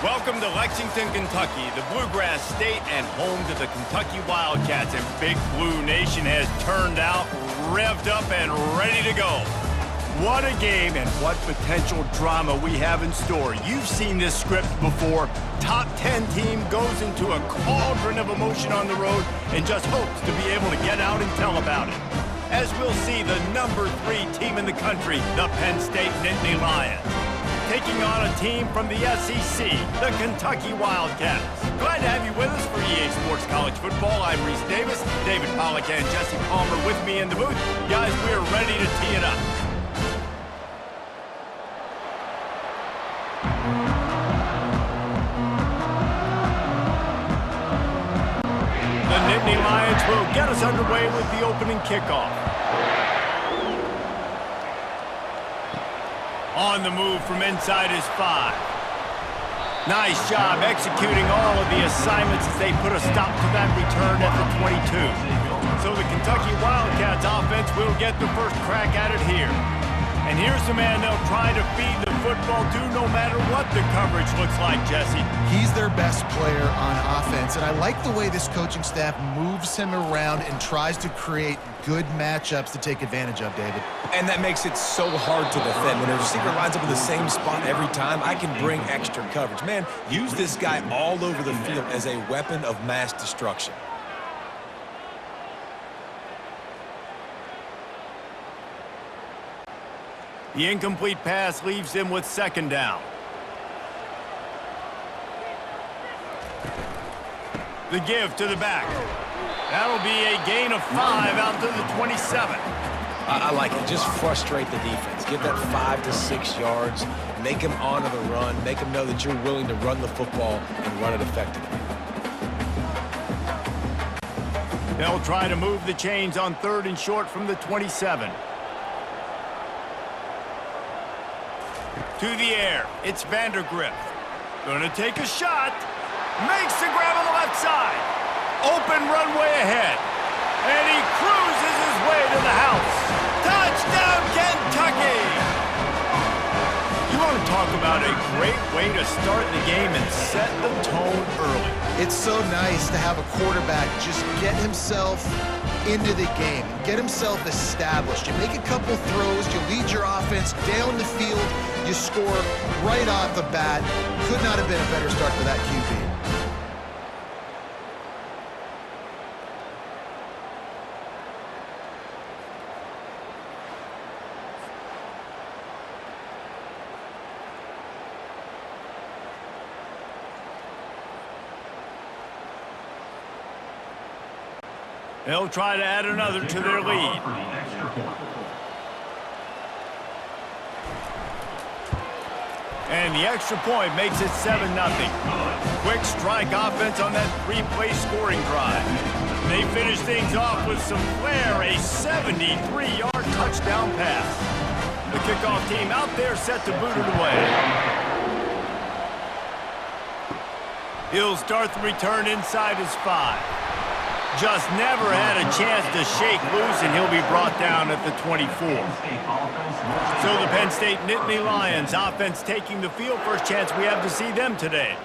Welcome to Lexington, Kentucky, the Bluegrass State and home to the Kentucky Wildcats. And Big Blue Nation has turned out, revved up, and ready to go. What a game and what potential drama we have in store. You've seen this script before. Top 10 team goes into a cauldron of emotion on the road and just hopes to be able to get out and tell about it. As we'll see, the number 3 team in the country, the Penn State Nittany Lions, taking on a team from the SEC, the Kentucky Wildcats. Glad to have you with us for EA Sports College Football. I'm Reese Davis, David Pollack and Jesse Palmer with me in the booth. Guys, we're ready to tee it up. The Nittany Lions will get us underway with the opening kickoff. On the move from inside his 5. Nice job executing all of the assignments as they put a stop to that return at the 22. So the Kentucky Wildcats offense will get the first crack at it here. And here's the man they'll try to feed the football to no matter what the coverage looks like, Jesse. He's their best player on offense, and I like the way this coaching staff moves him around and tries to create good matchups to take advantage of, David. And that makes it so hard to defend. When a receiver lines up in the same spot every time, I can bring extra coverage. Man, use this guy all over the field as a weapon of mass destruction. The incomplete pass leaves him with second down. The give to the back. That'll be a gain of 5 out to the 27. I like it. Just frustrate the defense. Give that 5 to 6 yards. Make them honor the run. Make them know that you're willing to run the football and run it effectively. They'll try to move the chains on 3rd and short from the 27. To the air, it's Vandergrift. Gonna take a shot. Makes the grab on the left side. Open runway ahead. And he cruises his way to the house. Touchdown, Kentucky! You want to talk about a great way to start the game and set the tone early. It's so nice to have a quarterback just get himself into the game and get himself established. You make a couple throws, you lead your offense down the field, you score right off the bat. Could not have been a better start for that QB. They'll try to add another to their lead. And the extra point makes it 7-0. Quick strike offense on that 3-play scoring drive. They finish things off with some flair, a 73-yard touchdown pass. The kickoff team out there set to boot it away. He'll start the return inside his 5. Just never had a chance to shake loose, and he'll be brought down at the 24. So the Penn State Nittany Lions offense taking the field. First chance we have to see them today.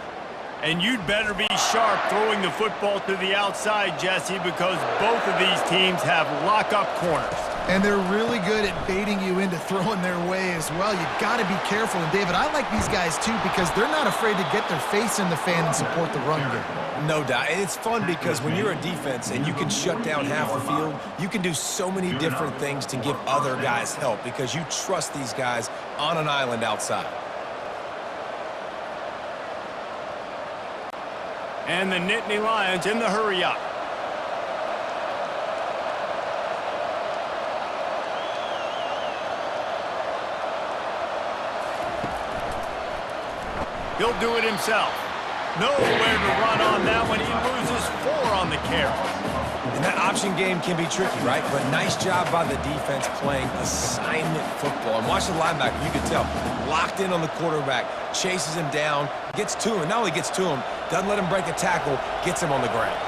And you'd better be sharp throwing the football to the outside, Jesse, because both of these teams have lock-up corners. And they're really good at baiting you into throwing their way as well. You've got to be careful. And, David, I like these guys, too, because they're not afraid to get their face in the fan and support the run game. No doubt. And it's fun because when you're a defense and you can shut down half the field, you can do so many different things to give other guys help because you trust these guys on an island outside. And the Nittany Lions in the hurry-up. He'll do it himself. Nowhere to run on that one. He loses 4 on the carry. And that option game can be tricky, right? But nice job by the defense playing assignment football. And watch the linebacker, you can tell. Locked in on the quarterback, chases him down, gets to him. Not only gets to him, doesn't let him break a tackle, gets him on the ground.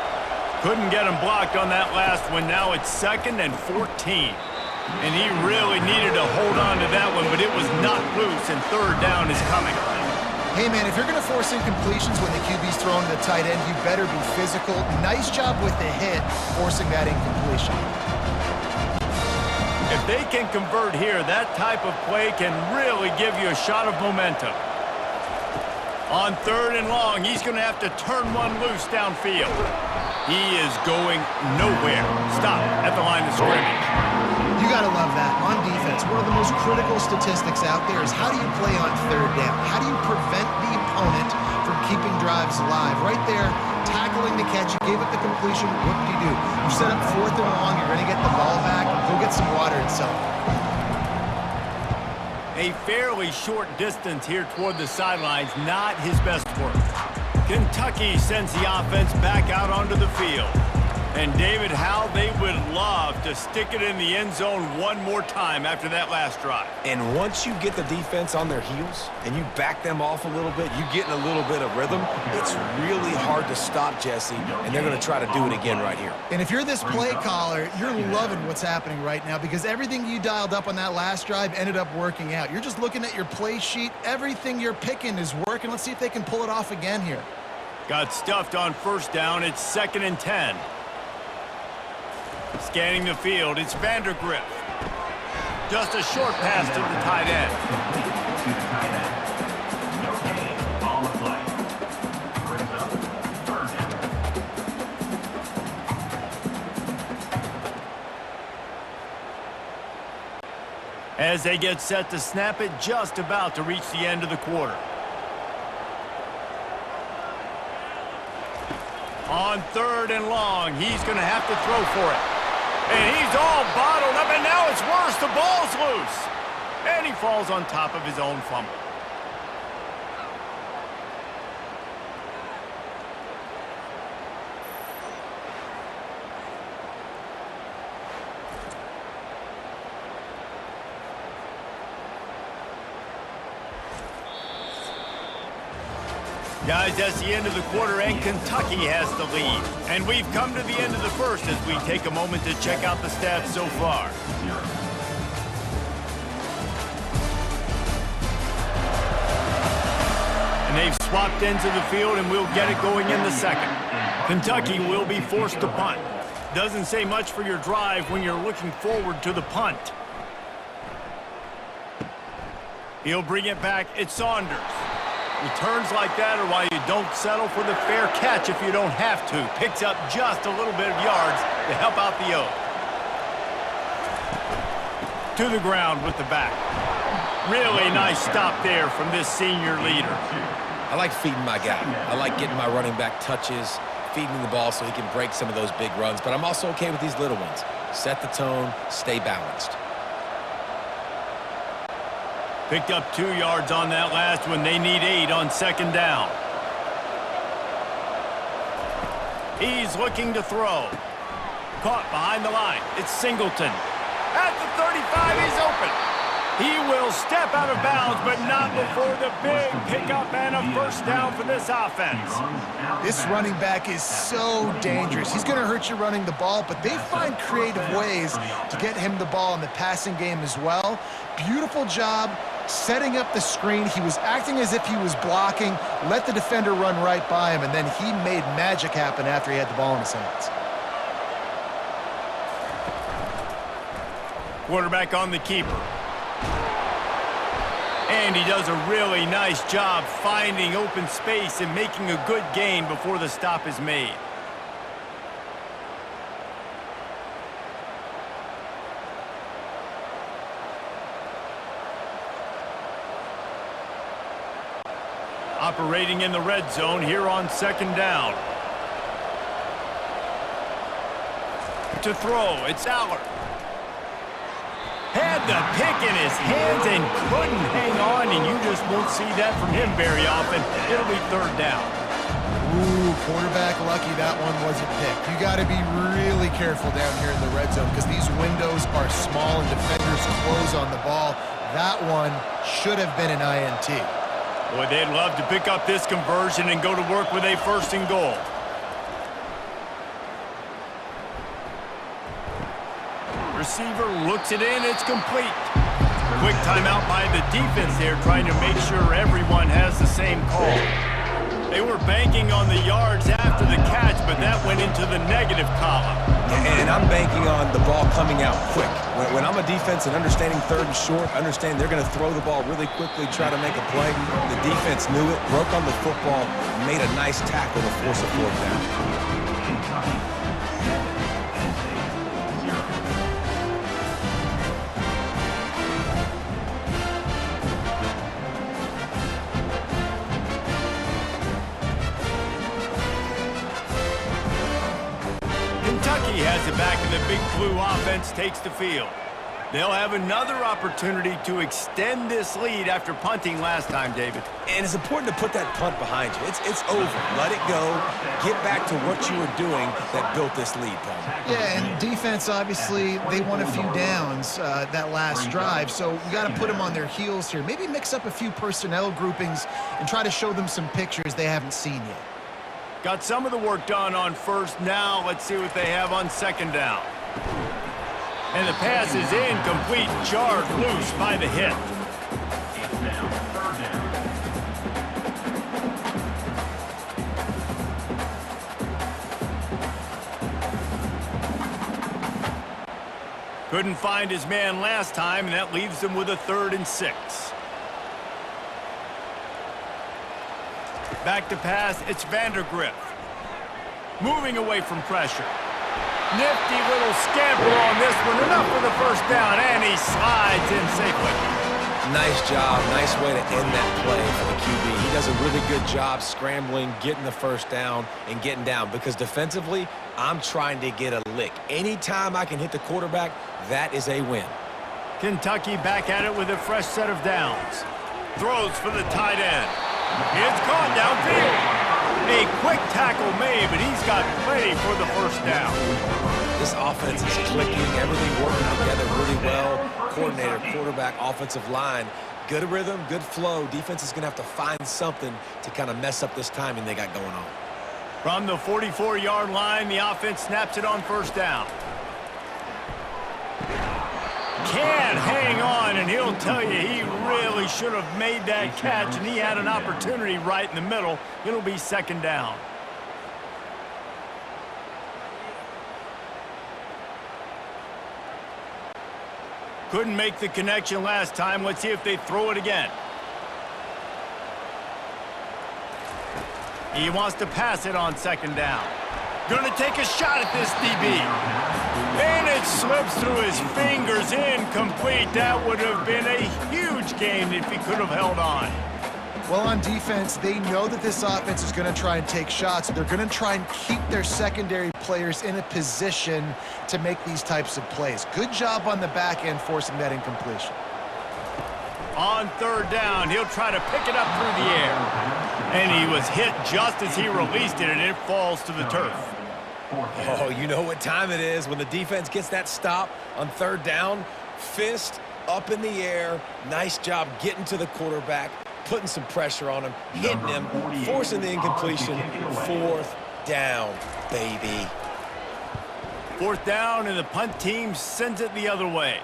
Couldn't get him blocked on that last one. Now it's 2nd and 14. And he really needed to hold on to that one, but it was not loose, and 3rd down is coming. Hey, man, if you're going to force incompletions when the QB's throwing to the tight end, you better be physical. Nice job with the hit, forcing that incompletion. If they can convert here, that type of play can really give you a shot of momentum. On 3rd and long, he's going to have to turn one loose downfield. He is going nowhere. Stop at the line of scrimmage. You got to love that. On defense, one of the most critical statistics out there is how do you play on 3rd down? How do you prevent the opponent from keeping drives alive? Right there, tackling the catch. You gave up the completion. What do you do? You set up 4th and long. You're going to get the ball back. Go get some water and celebrate. A fairly short distance here toward the sidelines, not his best work. Kentucky sends the offense back out onto the field. And David, how they would love to stick it in the end zone one more time after that last drive. And once you get the defense on their heels and you back them off a little bit, you get in a little bit of rhythm, it's really hard to stop, Jesse, and they're going to try to do it again right here. And if you're this play caller, you're loving what's happening right now because everything you dialed up on that last drive ended up working out. You're just looking at your play sheet. Everything you're picking is working. Let's see if they can pull it off again here. Got stuffed on 1st down. It's 2nd and 10. Scanning the field, it's Vandergriff. Just a short pass to the tight end. As they get set to snap it, just about to reach the end of the quarter. On 3rd and long, he's going to have to throw for it. And he's all bottled up, and now it's worse. The ball's loose. And he falls on top of his own fumble. Guys, that's the end of the quarter, and Kentucky has the lead. And we've come to the end of the first as we take a moment to check out the stats so far. And they've swapped ends of the field, and we'll get it going in the second. Kentucky will be forced to punt. Doesn't say much for your drive when you're looking forward to the punt. He'll bring it back. It's Saunders. Returns like that are why you don't settle for the fair catch if you don't have to. Picks up just a little bit of yards to help out the O. To the ground with the back. Really nice stop there from this senior leader. I like feeding my guy. I like getting my running back touches, feeding the ball so he can break some of those big runs. But I'm also okay with these little ones. Set the tone, stay balanced. Picked up 2 yards on that last one. They need 8 on 2nd down. He's looking to throw. Caught behind the line. It's Singleton. At the 35, he's open. He will step out of bounds, but not before the big pickup and a 1st down for this offense. This running back is so dangerous. He's going to hurt you running the ball, but they find creative ways to get him the ball in the passing game as well. Beautiful job setting up the screen. He was acting as if he was blocking, let the defender run right by him, and then he made magic happen after he had the ball in his hands. Quarterback on the keeper. And he does a really nice job finding open space and making a good gain before the stop is made. Operating in the red zone here on 2nd down. To throw, it's Allard. Had the pick in his hands and couldn't hang on, and you just won't see that from him very often. It'll be 3rd down. Ooh, quarterback lucky that one wasn't picked. You got to be really careful down here in the red zone because these windows are small and defenders close on the ball. That one should have been an INT. Boy, they'd love to pick up this conversion and go to work with a 1st and goal. Receiver looks it in. It's complete. Quick timeout by the defense there, trying to make sure everyone has the same call. They were banking on the yards after the catch, but that went into the negative column. And I'm banking on the ball coming out quick. When I'm a defense and understanding third and short, understand they're going to throw the ball really quickly, try to make a play. The defense knew it, broke on the football, made a nice tackle to force a fourth down. Kentucky has it back, and the Big Blue offense takes the field. They'll have another opportunity to extend this lead after punting last time, David. And it's important to put that punt behind you. It's over. Let it go. Get back to what you were doing that built this lead, Paul. Yeah, and defense, obviously, they won a few downs that last drive, so you got to put them on their heels here. Maybe mix up a few personnel groupings and try to show them some pictures they haven't seen yet. Got some of the work done on first. Now let's see what they have on second down. And the pass is incomplete, jarred loose by the hit. Couldn't find his man last time, and that leaves him with a 3rd and 6. Back to pass, it's Vandergriff. Moving away from pressure. Nifty little scamper on this one, enough for the first down, and he slides in safely. Nice job, nice way to end that play for the QB. He does a really good job scrambling, getting the first down, and getting down, because defensively, I'm trying to get a lick. Anytime I can hit the quarterback, that is a win. Kentucky back at it with a fresh set of downs. Throws for the tight end. It's caught downfield. A quick tackle made, but he's got plenty for the first down. This offense is clicking, everything working together really well. Coordinator, quarterback, offensive line, good rhythm, good flow. Defense is going to have to find something to kind of mess up this timing they got going on. From the 44-yard line, the offense snaps it on first down. Can't hang on, and he'll tell you he really should have made that catch, and he had an opportunity right in the middle. It'll be second down. Couldn't make the connection last time. Let's see if they throw it again. He wants to pass it on second down. Gonna take a shot at this DB. And it slips through his fingers, incomplete. That would have been a huge gain if he could have held on. Well, on defense, they know that this offense is going to try and take shots. They're going to try and keep their secondary players in a position to make these types of plays. Good job on the back end forcing that incompletion. On third down, he'll try to pick it up through the air. And he was hit just as he released it, and it falls to the turf. Oh, you know what time it is when the defense gets that stop on third down. Fist up in the air. Nice job getting to the quarterback, putting some pressure on him, hitting him, forcing the incompletion. Fourth down, baby. Fourth down, and the punt team sends it the other way.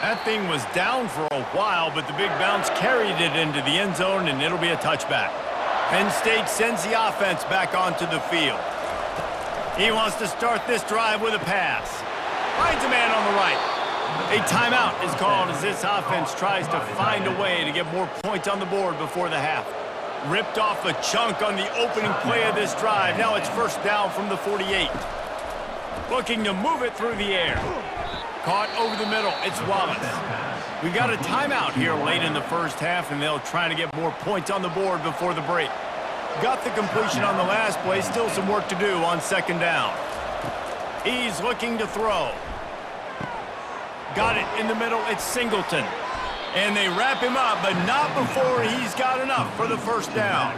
That thing was down for a while, but the big bounce carried it into the end zone, and it'll be a touchback. Penn State sends the offense back onto the field. He wants to start this drive with a pass. Finds a man on the right. A timeout is called as this offense tries to find a way to get more points on the board before the half. Ripped off a chunk on the opening play of this drive. Now it's first down from the 48. Looking to move it through the air. Caught over the middle. It's Wallace. We got a timeout here late in the first half, and they'll try to get more points on the board before the break. Got the completion on the last play. Still some work to do on second down. He's looking to throw. Got it in the middle. It's Singleton. And they wrap him up, but not before he's got enough for the first down.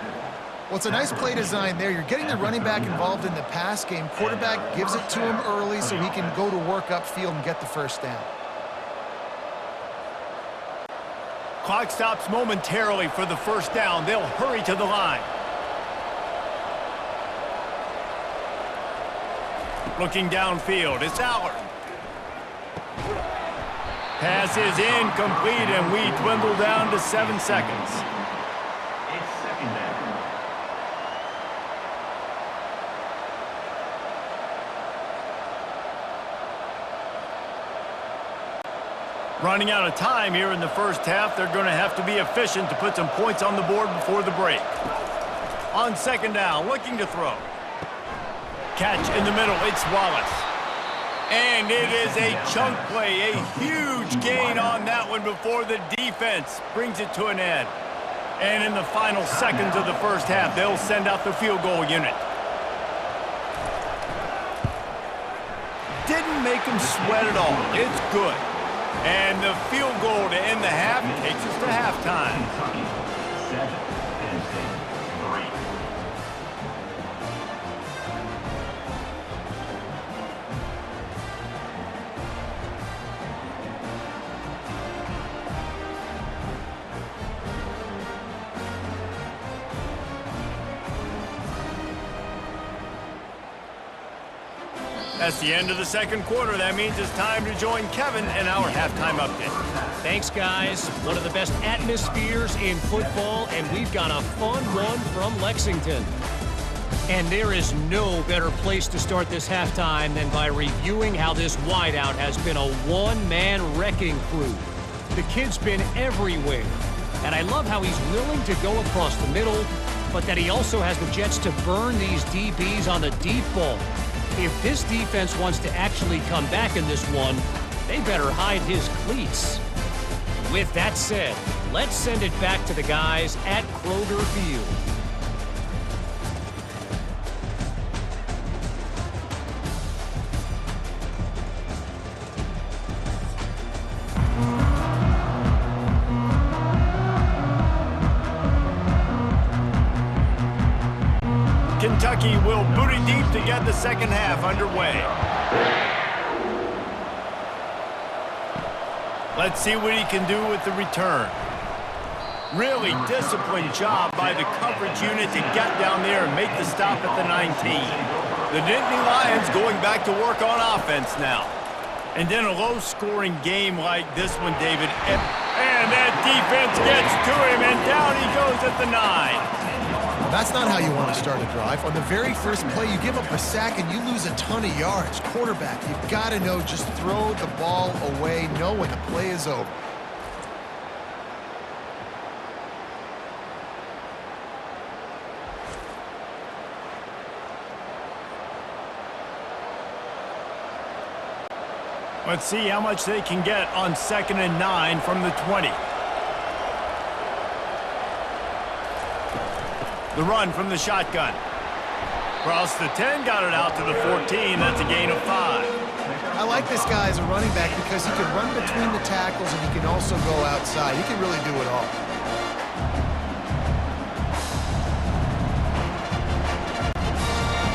Well, it's a nice play design there. You're getting the running back involved in the pass game. Quarterback gives it to him early so he can go to work upfield and get the first down. Clock stops momentarily for the first down. They'll hurry to the line. Looking downfield, it's Allard. Pass is incomplete, and we dwindle down to 7 seconds. It's second down. Running out of time here in the first half, they're going to have to be efficient to put some points on the board before the break. On second down, looking to throw. Catch in the middle, it's Wallace. And it is a chunk play, a huge gain on that one before the defense brings it to an end. And in the final seconds of the first half, they'll send out the field goal unit. Didn't make them sweat at all. It's good. And the field goal to end the half takes us to halftime. Kentucky 7, Penn State 3. That's the end of the second quarter. That means it's time to join Kevin in our halftime update. Thanks, guys. One of the best atmospheres in football, and we've got a fun one from Lexington. And there is no better place to start this halftime than by reviewing how this wideout has been a one-man wrecking crew. The kid's been everywhere, and I love how he's willing to go across the middle, but that he also has the jets to burn these DBs on the deep ball. If this defense wants to actually come back in this one, they better hide his cleats. With that said, let's send it back to the guys at Kroger Field. Kentucky will boot it deep to get the second half underway. Let's see what he can do with the return. Really disciplined job by the coverage unit to get down there and make the stop at the 19. The Nittany Lions going back to work on offense now. And then a low-scoring game like this one, David. And that defense gets to him, and down he goes at the 9. That's not how you want to start a drive. On the very first play, you give up a sack and you lose a ton of yards. Quarterback, you've got to know, just throw the ball away, know when the play is over. Let's see how much they can get on 2nd and 9 from the 20. The run from the shotgun. Across the 10, got it out to the 14. That's a gain of 5. I like this guy as a running back because he can run between the tackles and he can also go outside. He can really do it all.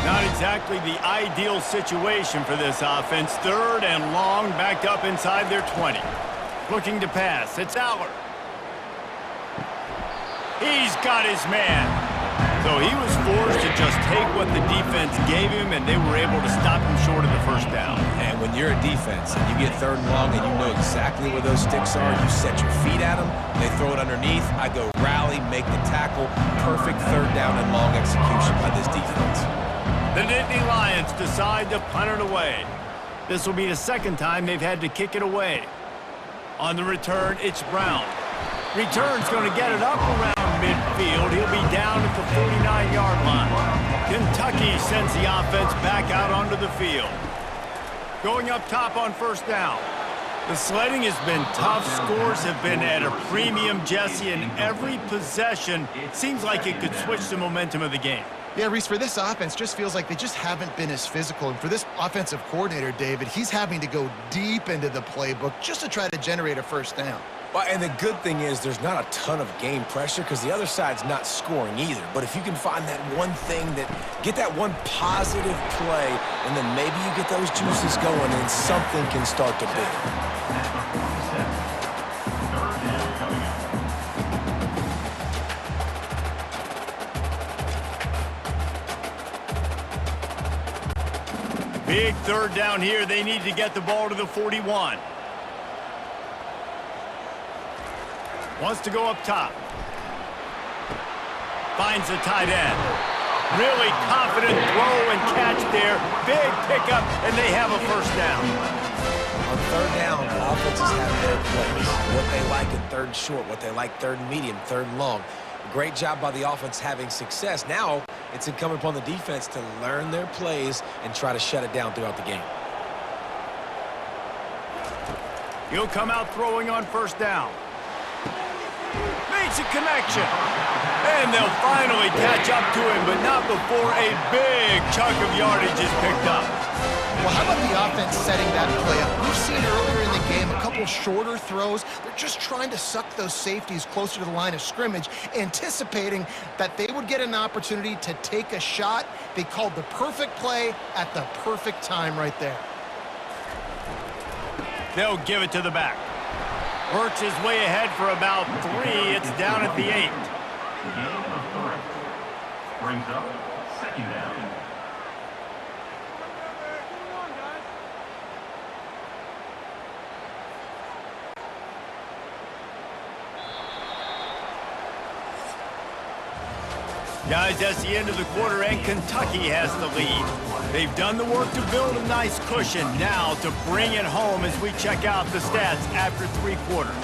Not exactly the ideal situation for this offense. 3rd and long, backed up inside their 20. Looking to pass. It's Aller. He's got his man. So he was forced to just take what the defense gave him, and they were able to stop him short of the first down. And when you're a defense and you get 3rd and long and you know exactly where those sticks are, you set your feet at them, they throw it underneath, I go rally, make the tackle. Perfect 3rd down and long execution by this defense. The Nittany Lions decide to punt it away. This will be the 2nd time they've had to kick it away. On the return, it's Brown. Return's going to get it up around midfield. He'll be down at the 49-yard line. Kentucky sends the offense back out onto the field. Going up top on 1st down. The sledding has been tough. Scores have been at a premium, Jesse, and every possession seems like it could switch the momentum of the game. Yeah, Reese, for this offense, just feels like they just haven't been as physical. And for this offensive coordinator, David, he's having to go deep into the playbook just to try to generate a 1st down. Well, and the good thing is there's not a ton of game pressure because the other side's not scoring either. But if you can find that one thing, get that one positive play, and then maybe you get those juices going and something can start to build. Big 3rd down here. They need to get the ball to the 41. Wants to go up top. Finds the tight end. Really confident throw and catch there. Big pickup, and they have a first down. On third down, offenses have their plays. What they like in third and short, what they like third and medium, third and long. Great job by the offense having success. Now it's incumbent upon the defense to learn their plays and try to shut it down throughout the game. He'll come out throwing on first down. Makes a connection. And they'll finally catch up to him, but not before a big chunk of yardage is picked up. Well, how about the offense setting that play up? We've seen earlier in the game a couple shorter throws. They're just trying to suck those safeties closer to the line of scrimmage, anticipating that they would get an opportunity to take a shot. They called the perfect play at the perfect time right there. They'll give it to the back. Works his way ahead for about 3. It's down at the 8. Gain of 3. Brings up second down. Guys, that's the end of the quarter, and Kentucky has the lead. They've done the work to build a nice cushion. Now to bring it home as we check out the stats after 3 quarters.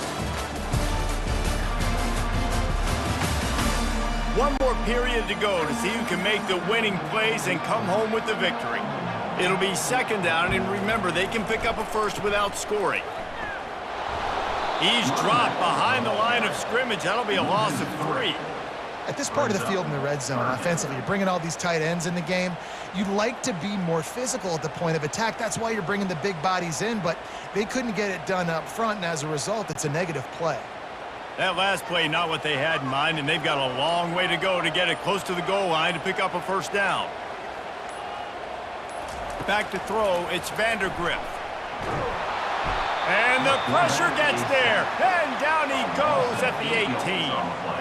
One more period to go to see who can make the winning plays and come home with the victory. It'll be second down, and remember, they can pick up a first without scoring. He's dropped behind the line of scrimmage. That'll be a loss of 3. At this part of the field in the red zone, offensively, you're bringing all these tight ends in the game. You'd like to be more physical at the point of attack. That's why you're bringing the big bodies in, but they couldn't get it done up front, and as a result, it's a negative play. That last play, not what they had in mind, and they've got a long way to go to get it close to the goal line to pick up a first down. Back to throw, it's Vandergriff. And the pressure gets there, and down he goes at the 18.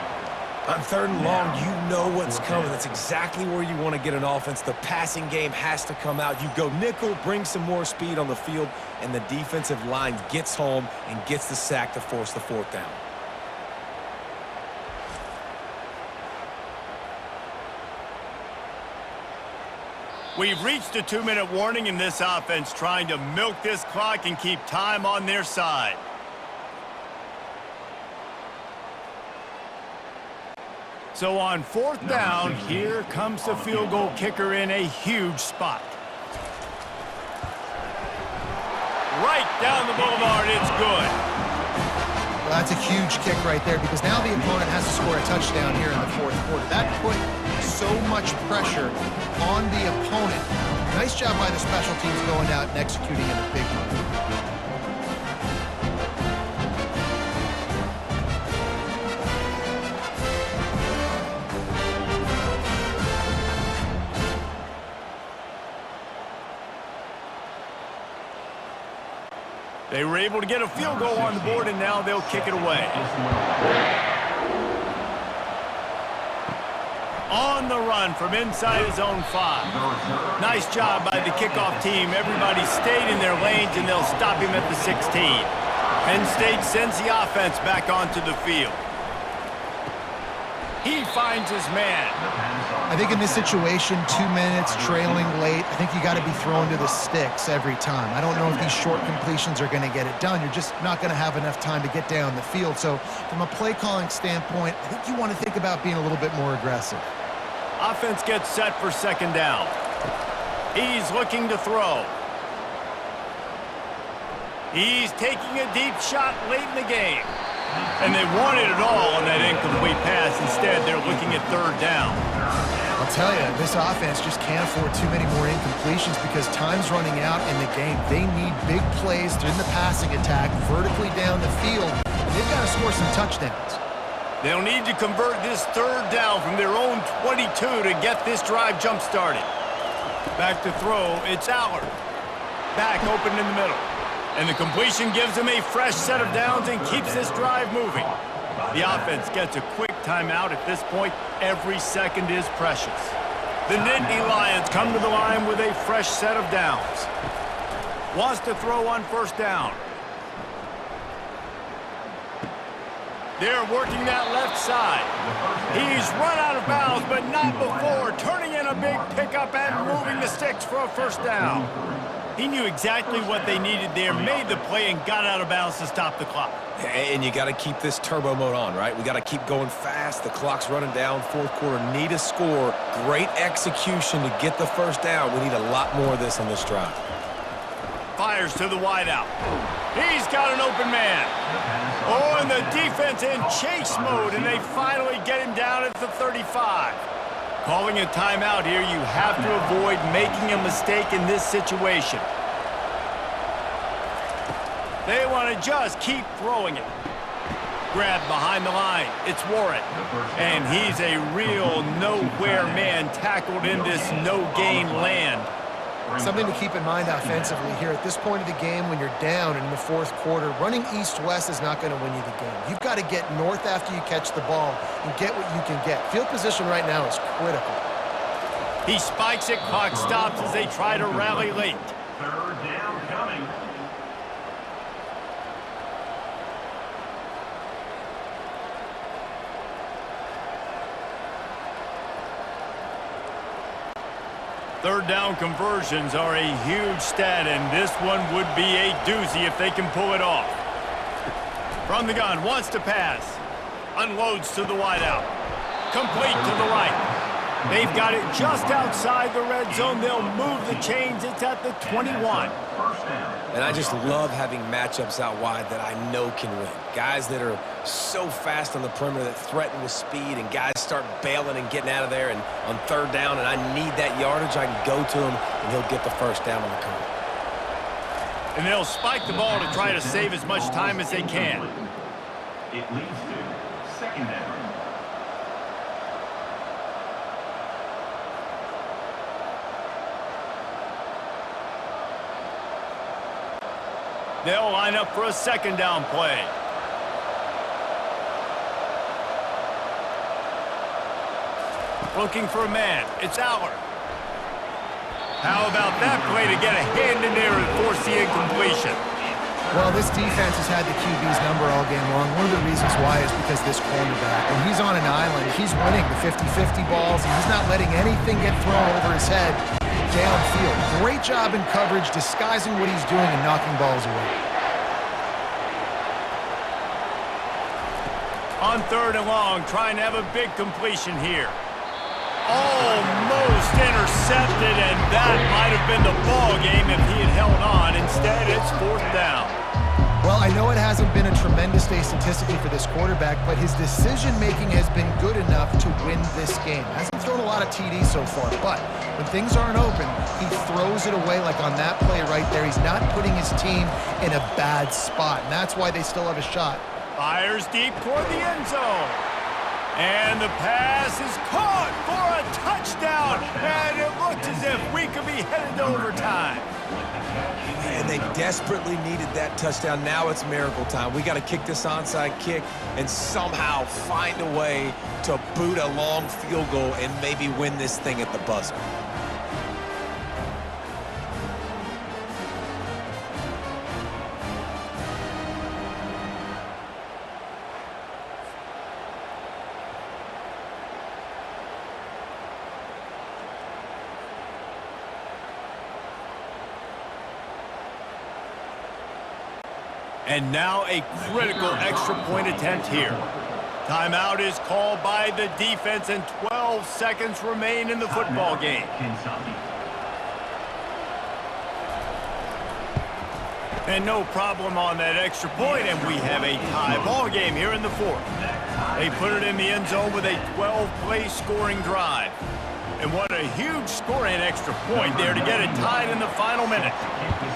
On third and long, you know what's coming. That's exactly where you want to get an offense. The passing game has to come out. You go nickel, bring some more speed on the field, and the defensive line gets home and gets the sack to force the fourth down. We've reached a 2-minute warning in this offense, trying to milk this clock and keep time on their side. So on fourth down, here comes the field goal kicker in a huge spot. Right down the boulevard, it's good. Well, that's a huge kick right there, because now the opponent has to score a touchdown here in the fourth quarter. That put so much pressure on the opponent. Nice job by the special teams going out and executing in a big moment. They were able to get a field goal on the board, and now they'll kick it away. On the run from inside his own 5. Nice job by the kickoff team. Everybody stayed in their lanes, and they'll stop him at the 16. Penn State sends the offense back onto the field. He finds his man. I think in this situation, 2 minutes, trailing late, I think you got to be thrown to the sticks every time. I don't know if these short completions are going to get it done. You're just not going to have enough time to get down the field. So from a play calling standpoint, I think you want to think about being a little bit more aggressive. Offense gets set for second down. He's looking to throw. He's taking a deep shot late in the game. And they wanted it all on that incomplete pass. Instead, they're looking at third down. I'll tell you, this offense just can't afford too many more incompletions because time's running out in the game. They need big plays in the passing attack, vertically down the field, and they've got to score some touchdowns. They'll need to convert this third down from their own 22 to get this drive jump-started. Back to throw, it's Allard. Back open in the middle. And the completion gives them a fresh set of downs and keeps this drive moving. The offense gets a quick timeout at this point. Every second is precious. The Nittany Lions come to the line with a fresh set of downs. Wants to throw on first down. They're working that left side. He's run out of bounds, but not before turning in a big pickup and moving the sticks for a first down. He knew exactly what they needed there, made the play, and got out of bounds to stop the clock. And you got to keep this turbo mode on, right? We got to keep going fast. The clock's running down. Fourth quarter, need a score. Great execution to get the first down. We need a lot more of this on this drive. Fires to the wideout. He's got an open man. Oh, and the defense in chase mode, and they finally get him down at the 35. Calling a timeout here, you have to avoid making a mistake in this situation. They want to just keep throwing it. Grabbed behind the line. It's Warren. And he's a real nowhere man tackled in this no-gain land. Something to keep in mind offensively here at this point of the game when you're down in the fourth quarter, running east-west is not going to win you the game. You've got to get north after you catch the ball and get what you can get. Field position right now is critical. He spikes it, clock stops as they try to rally late. Third down coming. Third down conversions are a huge stat, and this one would be a doozy if they can pull it off. From the gun, wants to pass. Unloads to the wideout. Complete to the right. They've got it just outside the red zone. They'll move the chains. It's at the 21. And I just love having matchups out wide that I know can win. Guys that are so fast on the perimeter that threaten with speed, and guys start bailing and getting out of there and on third down, and I need that yardage. I can go to him, and he'll get the first down on the curve. And they'll spike the ball to try to save as much time as they can. It leads to second down. They'll line up for a second down play. Looking for a man. It's Aller. How about that play to get a hand in there and force the incompletion? Well, this defense has had the QB's number all game long. One of the reasons why is because this cornerback, when he's on an island, he's winning the 50-50 balls, and he's not letting anything get thrown over his head downfield. Great job in coverage, disguising what he's doing and knocking balls away. On third and long, trying to have a big completion here. Almost intercepted, and that might have been the ball game if he had held on. Instead, it's fourth down. Well, I know it hasn't been a tremendous day statistically for this quarterback, but his decision-making has been good enough to win this game. Hasn't thrown a lot of TDs so far, but when things aren't open, he throws it away like on that play right there. He's not putting his team in a bad spot, and that's why they still have a shot. Fires deep toward the end zone. And the pass is caught for a touchdown. And it looks as if we could be headed to overtime. And they desperately needed that touchdown. Now it's miracle time. We got to kick this onside kick and somehow find a way to boot a long field goal and maybe win this thing at the buzzer. And now a critical extra point attempt here. Timeout is called by the defense, and 12 seconds remain in the football game. And no problem on that extra point, and we have a tie ball game here in the fourth. They put it in the end zone with a 12-play scoring drive. And what a huge scoring extra point there to get it tied in the final minute.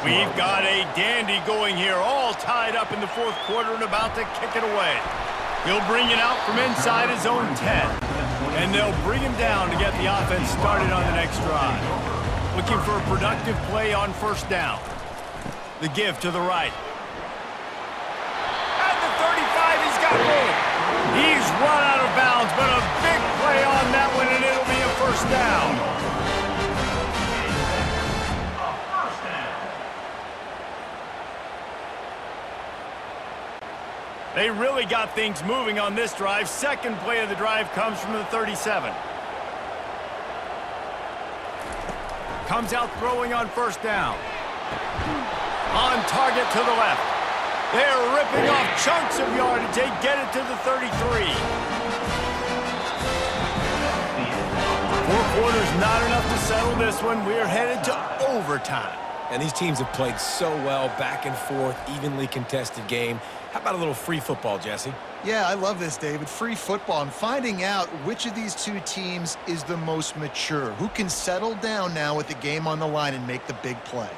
We've got a dandy going here, all tied up in the fourth quarter and about to kick it away. He'll bring it out from inside his own 10. And they'll bring him down to get the offense started on the next drive. Looking for a productive play on first down. The give to the right. At the 35, he's got room. He's run out of bounds, but a big play on that one, and it'll be a first down. They really got things moving on this drive. Second play of the drive comes from the 37. Comes out throwing on first down. On target to the left. They're ripping off chunks of yardage. They get it to the 33. 4 quarters not enough to settle this one. We're headed to overtime. And these teams have played so well, back and forth, evenly contested game. How about a little free football, Jesse? Yeah, I love this, David. Free football and finding out which of these two teams is the most mature, who can settle down now with the game on the line and make the big play.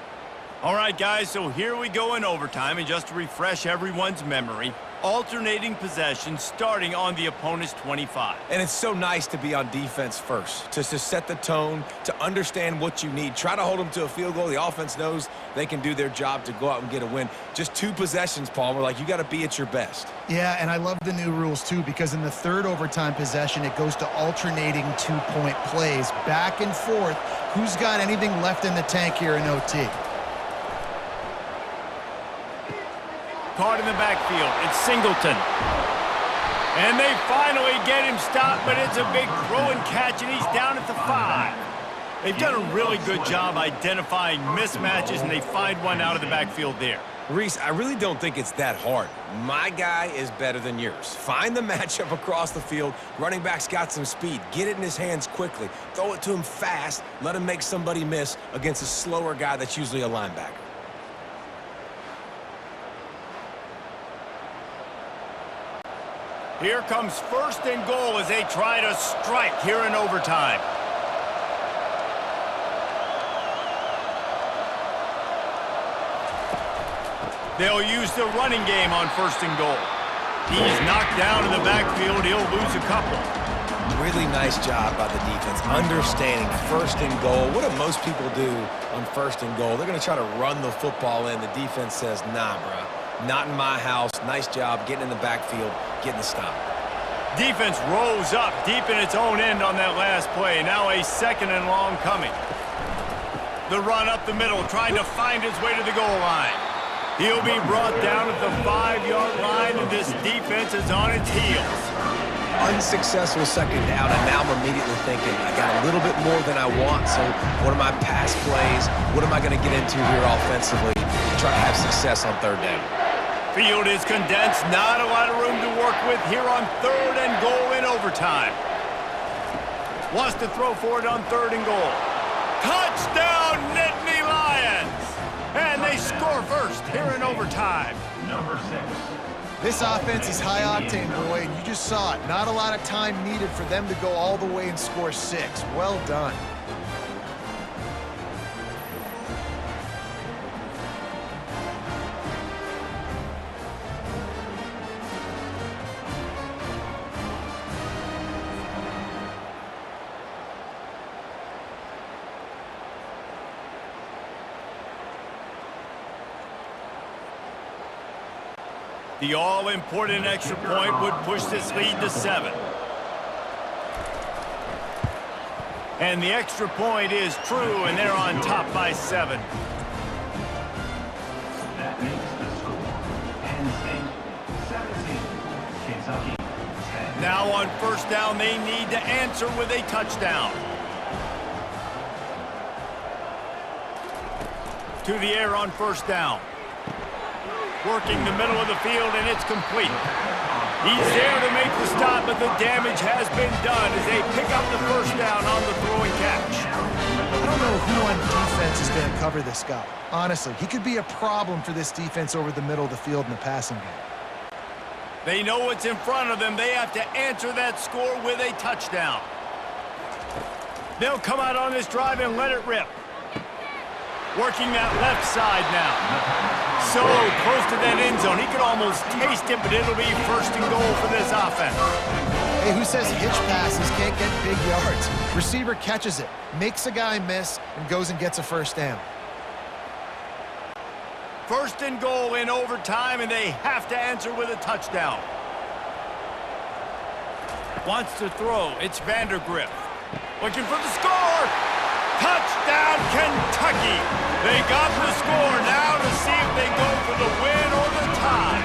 All right, guys, so here we go in overtime, and just to refresh everyone's memory, alternating possessions starting on the opponent's 25. And it's so nice to be on defense first, just to set the tone, to understand what you need. Try to hold them to a field goal. The offense knows they can do their job to go out and get a win. Just 2 possessions, Palmer, like you got to be at your best. Yeah, and I love the new rules, too, because in the third overtime possession, it goes to alternating 2-point plays, back and forth. Who's got anything left in the tank here in OT? Caught in the backfield. It's Singleton. And they finally get him stopped, but it's a big throw and catch, and he's down at the 5. They've done a really good job identifying mismatches, and they find one out of the backfield there. Reese, I really don't think it's that hard. My guy is better than yours. Find the matchup across the field. Running back's got some speed. Get it in his hands quickly. Throw it to him fast. Let him make somebody miss against a slower guy that's usually a linebacker. Here comes first and goal as they try to strike here in overtime. They'll use the running game on first and goal. He's knocked down in the backfield. He'll lose a couple. Really nice job by the defense, understanding first and goal. What do most people do on first and goal? They're going to try to run the football in. The defense says, nah, bro. Not in my house. Nice job getting in the backfield, getting the stop. Defense rose up deep in its own end on that last play. Now a second and long coming. The run up the middle, trying to find his way to the goal line. He'll be brought down at the 5-yard line, and this defense is on its heels. Unsuccessful second down, and now I'm immediately thinking, I got a little bit more than I want, so what are my pass plays? What am I going to get into here offensively to try to have success on third down? Field is condensed, not a lot of room to work with here on third and goal in overtime. Wants to throw for it on third and goal. Touchdown, Nittany Lions! And they score first here in overtime. Number 6. This offense is high octane, boy, and you just saw it. Not a lot of time needed for them to go all the way and score 6. Well done. The all-important extra point would push this lead to 7. And the extra point is true, and they're on top by 7. That makes the score. Penn State 17. Kentucky 10. Now on first down, they need to answer with a touchdown. To the air on first down. Working the middle of the field, and it's complete. He's there to make the stop, but the damage has been done as they pick up the first down on the throw and catch. I don't know who on defense is going to cover this guy. Honestly, he could be a problem for this defense over the middle of the field in the passing game. They know what's in front of them. They have to answer that score with a touchdown. They'll come out on this drive and let it rip. Working that left side now. So close to that end zone. He could almost taste it, but it'll be first and goal for this offense. Hey, who says hitch passes can't get big yards? Receiver catches it, makes a guy miss, and goes and gets a first down. First and goal in overtime, and they have to answer with a touchdown. Wants to throw. It's Vandergrift. Looking for the score. Touchdown, Kentucky. They got the score. Now to see if they go for the win or the tie.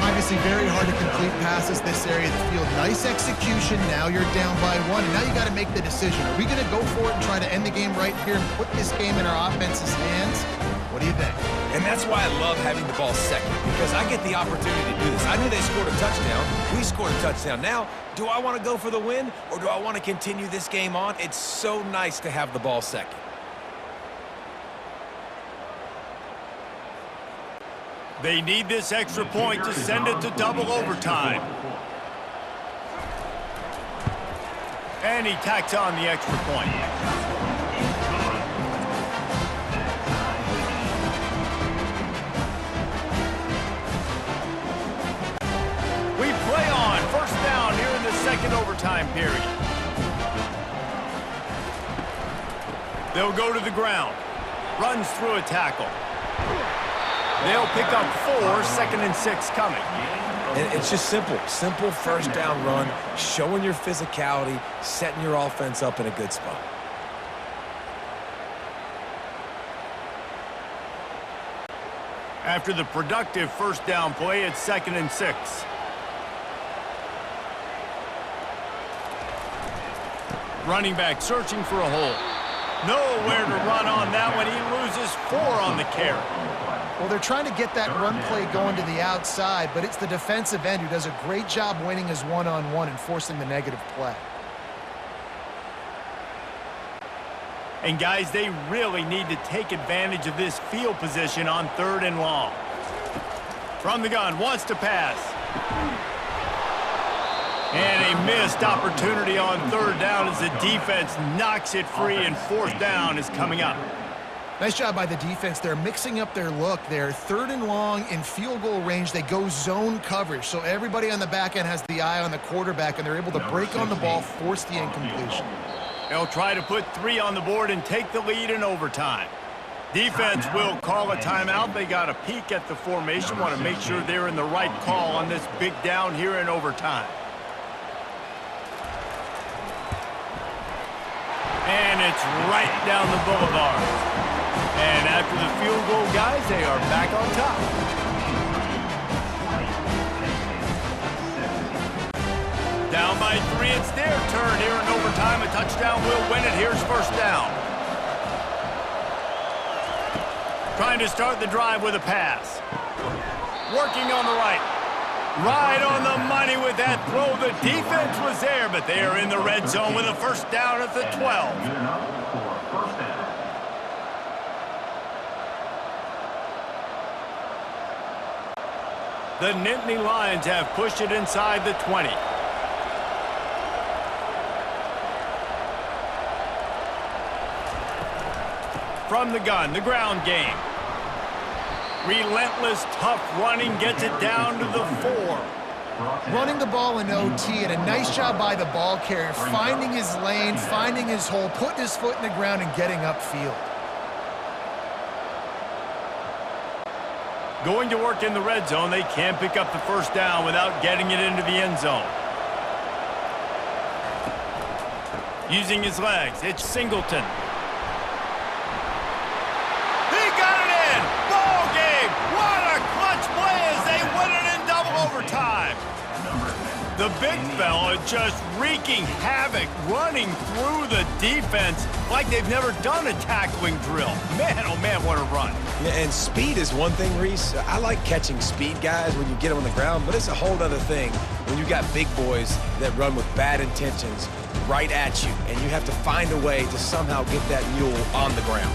I'm as obviously very hard to complete passes this area of the field. Nice execution. Now you're down by 1, and now you got to make the decision. Are we going to go for it and try to end the game right here and put this game in our offense's hands? What do you think? And that's why I love having the ball second, because I get the opportunity to do this. I knew they scored a touchdown. We scored a touchdown. Now, do I want to go for the win, or do I want to continue this game on? It's so nice to have the ball second. They need this extra point to send it to double overtime. And he tacks on the extra point. We play on. First down here in the second overtime period. They'll go to the ground. Runs through a tackle. They'll pick up 4, 2nd and 6 coming. And it's just simple first down run, showing your physicality, setting your offense up in a good spot. After the productive first down play, it's 2nd and 6. Running back searching for a hole. Nowhere to run on that one. He loses 4 on the carry. Well, they're trying to get that run play going to the outside, but it's the defensive end who does a great job winning his one-on-one and forcing the negative play. And guys, they really need to take advantage of this field position on 3rd and long. From the gun, wants to pass. And a missed opportunity on 3rd down as the defense knocks it free, and 4th down is coming up. Nice job by the defense. They're mixing up their look there. 3rd and long in field goal range. They go zone coverage, so everybody on the back end has the eye on the quarterback, and they're able to break on the ball, force the incompletion. They'll try to put 3 on the board and take the lead in overtime. Defense will call a timeout. They got a peek at the formation, want to make sure they're in the right call on this big down here in overtime. And it's right down the boulevard. And after the field goal, guys, they are back on top. Down by 3, it's their turn here in overtime. A touchdown will win it. Here's first down. Trying to start the drive with a pass. Working on the right. Right on the money with that throw. The defense was there, but they are in the red zone with a first down at the 12. The Nittany Lions have pushed it inside the 20. From the gun, the ground game. Relentless, tough running gets it down to the 4. Running the ball in OT, and a nice job by the ball carrier, finding his lane, finding his hole, putting his foot in the ground, and getting upfield. Going to work in the red zone, they can't pick up the first down without getting it into the end zone. Using his legs, it's Singleton. He got it in! Ball game! What a clutch play as they win it in double overtime! The big fella just wreaking havoc, running through the defense like they've never done a tackling drill. Man, oh man, what a run. Yeah, and speed is one thing, Reese. I like catching speed guys when you get them on the ground, but it's a whole other thing when you got big boys that run with bad intentions right at you, and you have to find a way to somehow get that mule on the ground.